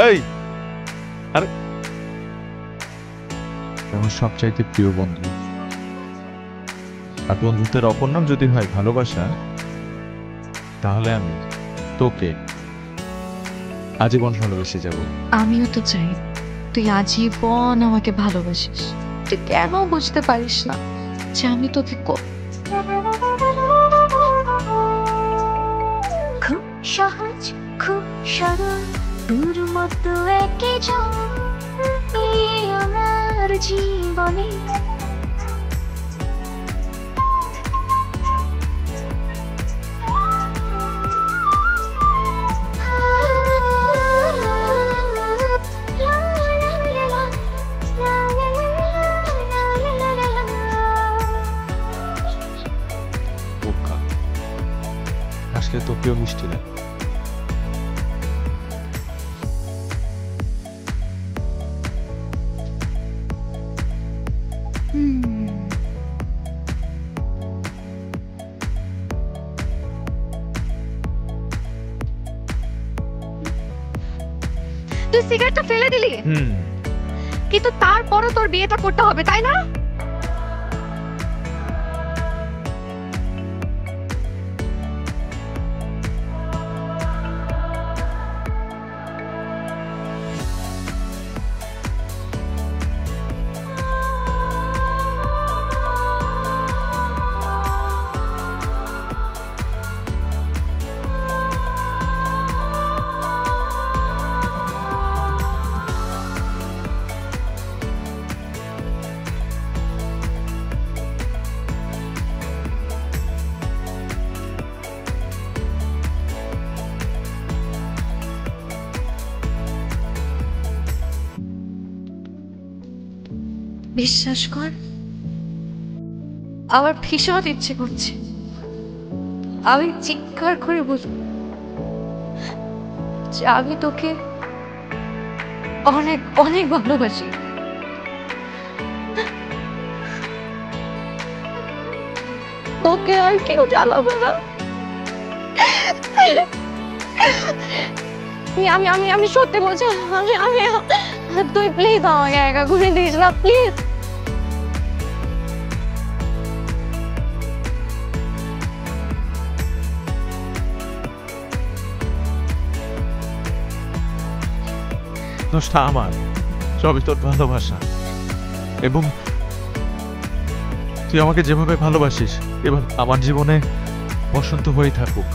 এই আরে আমার সবচাইতে প্রিয় বন্ধু, আর বন্ধুত্বের অপর নাম যদি হয় ভালোবাসা, তাহলে আমি তোকে আজীবন ভালোবেসে যাব। আমিও তো চাই তুই আজীবন আমাকে ভালোবাসিস। তুই কেন বুঝতে পারিস না যে আমি তোকে খুব সহজ খুব সরল তোর মতো একে আমার জীবনে আজকে তোকেও মিষ্টি লাগে। তুই সিগারেটটা ফেলে দিলি, কিন্তু তারপরও তোর বিয়েটা করতে হবে, তাই না? বিশ্বাস কর, আমার ভীষণ ইচ্ছে করছে আমি চিৎকার করে বলবো যে আমি তোকে অনেক অনেক ভালোবাসি। তোকে আর কেউ জ্বালাবে না। আমি আমি আমি সত্যি বলছি, আমি আমি তুই প্লিজ আমাকে একা ঘুরে দিস না, প্লিজ। দোষটা আমার, সবই তোর ভালোবাসা, এবং তুই আমাকে যেভাবে ভালোবাসিস এবার আমার জীবনে বসন্ত হয়ে থাকুক।